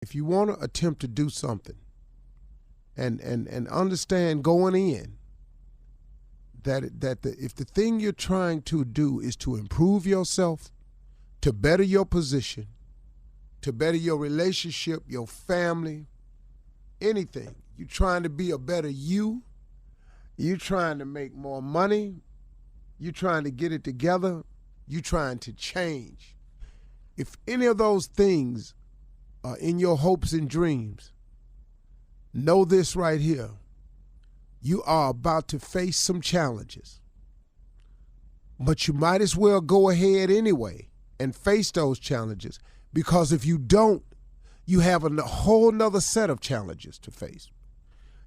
If you want to attempt to do something and understand going in if the thing you're trying to do is to improve yourself, to better your position, to better your relationship, your family, anything, you're trying to be a better you, you're trying to make more money, you're trying to get it together, you're trying to change. If any of those things are in your hopes and dreams, know this right here. You are about to face some challenges. But you might as well go ahead anyway and face those challenges, because if you don't, you have a whole nother set of challenges to face.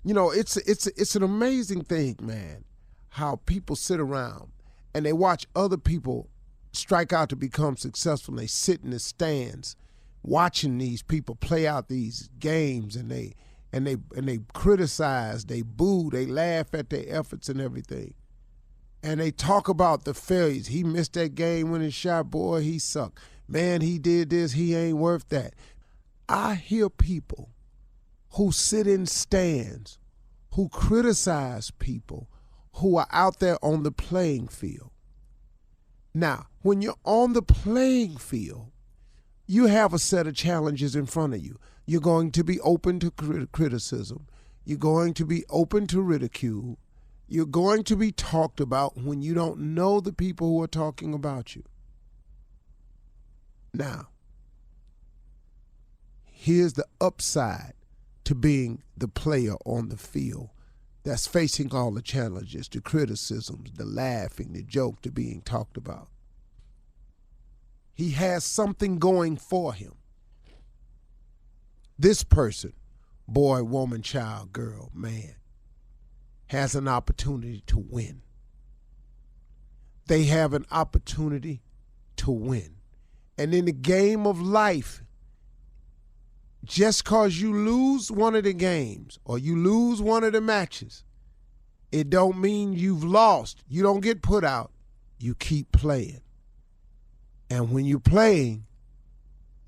You know, it's an amazing thing, man, how people sit around and they watch other people strike out to become successful, and they sit in the stands watching these people play out these games, and they criticize, they boo, they laugh at their efforts and everything. And they talk about the failures. He missed that game-winning shot, boy, he sucked. Man, he did this, he ain't worth that. I hear people who sit in stands, who criticize people who are out there on the playing field. Now, when you're on the playing field, you have a set of challenges in front of you. You're going to be open to criticism. You're going to be open to ridicule. You're going to be talked about when you don't know the people who are talking about you. Now, here's the upside to being the player on the field that's facing all the challenges, the criticisms, the laughing, the joke, the being talked about. He has something going for him. This person, boy, woman, child, girl, man, has an opportunity to win. They have an opportunity to win. And in the game of life, just because you lose one of the games or you lose one of the matches, it don't mean you've lost. You don't get put out. You keep playing. And when you're playing,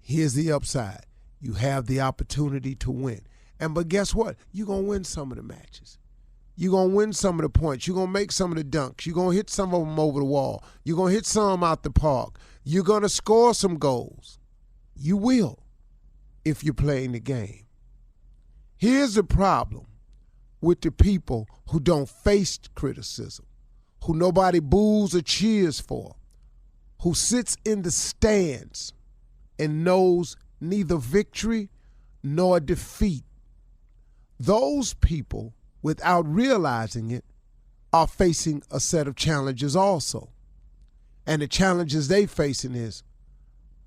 here's the upside. You have the opportunity to win. But guess what? You're going to win some of the matches. You're going to win some of the points. You're going to make some of the dunks. You're going to hit some of them over the wall. You're going to hit some out the park. You're going to score some goals. You will, if you're playing the game. Here's the problem with the people who don't face criticism, who nobody boos or cheers for, who sits in the stands and knows neither victory nor defeat. Those people, without realizing it, are facing a set of challenges also. And the challenges they facing is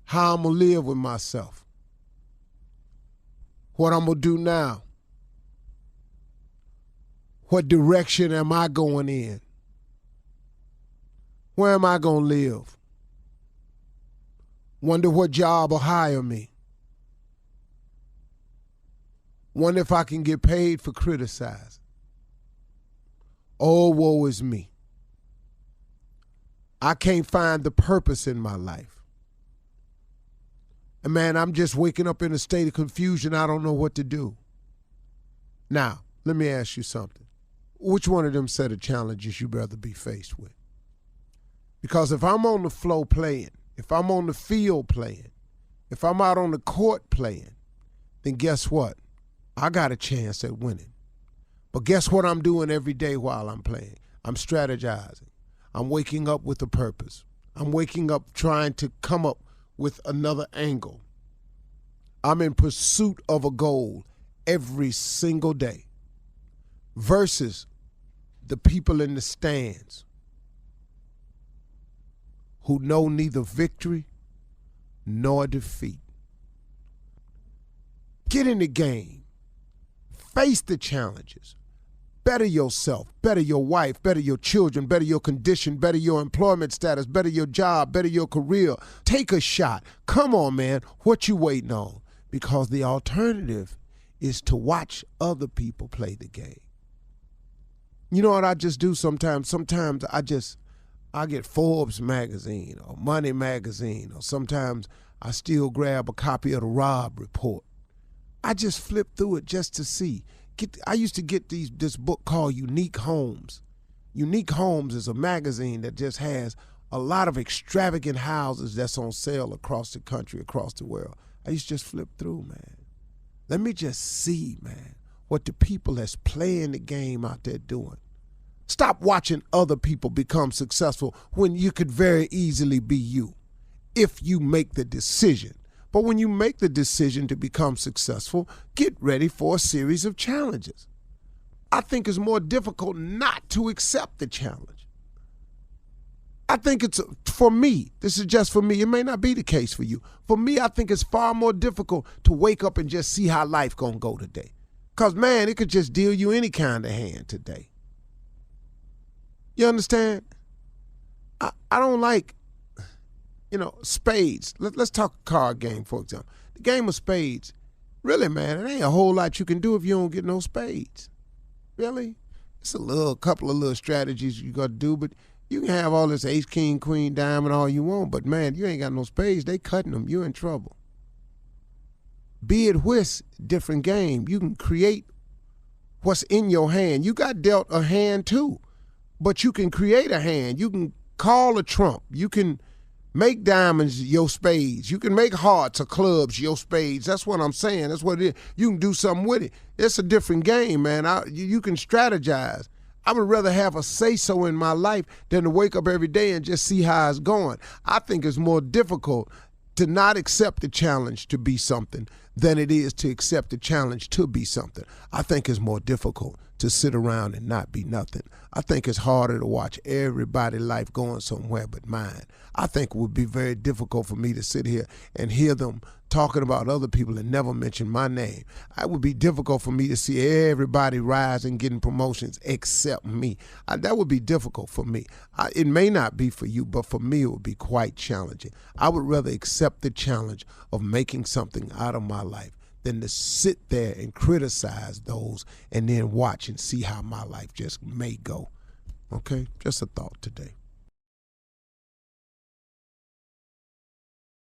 how I'm going to live with myself, what I'm going to do now, what direction am I going in, where am I going to live, wonder what job will hire me, wonder if I can get paid for criticizing. Oh, woe is me. I can't find the purpose in my life. And man, I'm just waking up in a state of confusion. I don't know what to do. Now, let me ask you something. Which one of them set of challenges you'd rather be faced with? Because if I'm on the floor playing, if I'm on the field playing, if I'm out on the court playing, then guess what? I got a chance at winning. But guess what I'm doing every day while I'm playing? I'm strategizing. I'm waking up with a purpose. I'm waking up trying to come up with another angle. I'm in pursuit of a goal every single day versus the people in the stands who know neither victory nor defeat. Get in the game. Face the challenges. Better yourself, better your wife, better your children, better your condition, better your employment status, better your job, better your career. Take a shot. Come on, man. What you waiting on? Because the alternative is to watch other people play the game. You know what I just do sometimes? Sometimes I get Forbes magazine or Money magazine, or sometimes I still grab a copy of the Robb Report. I just flipped through it just to see. I used to get this book called Unique Homes. Unique Homes is a magazine that just has a lot of extravagant houses that's on sale across the country, across the world. I used to just flip through, man. Let me just see, man, what the people that's playing the game out there doing. Stop watching other people become successful when you could very easily be you if you make the decision. But when you make the decision to become successful, get ready for a series of challenges. I think it's more difficult not to accept the challenge. I think it's, for me, this is just for me, it may not be the case for you. For me, I think it's far more difficult to wake up and just see how life gonna go today. Because, man, it could just deal you any kind of hand today. You understand? I don't like, spades. Let's talk a card game, for example. The game of spades, really, man, it ain't a whole lot you can do if you don't get no spades. Really? It's a couple of little strategies you got to do, but you can have all this ace, king, queen, diamond, all you want, but, man, you ain't got no spades. They cutting them. You're in trouble. Be it whist, different game. You can create what's in your hand. You got dealt a hand, too, but you can create a hand. You can call a trump. You can make diamonds your spades. You can make hearts or clubs your spades. That's what I'm saying. That's what it is. You can do something with it. It's a different game, man. You can strategize. I would rather have a say-so in my life than to wake up every day and just see how it's going. I think it's more difficult to not accept the challenge to be something than it is to accept the challenge to be something. I think it's more difficult to sit around and not be nothing. I think it's harder to watch everybody's life going somewhere but mine. I think it would be very difficult for me to sit here and hear them talking about other people and never mention my name. It would be difficult for me to see everybody rise and getting promotions except me. That would be difficult for me. It may not be for you, but for me it would be quite challenging. I would rather accept the challenge of making something out of my life than to sit there and criticize those and then watch and see how my life just may go. Okay? Just a thought today.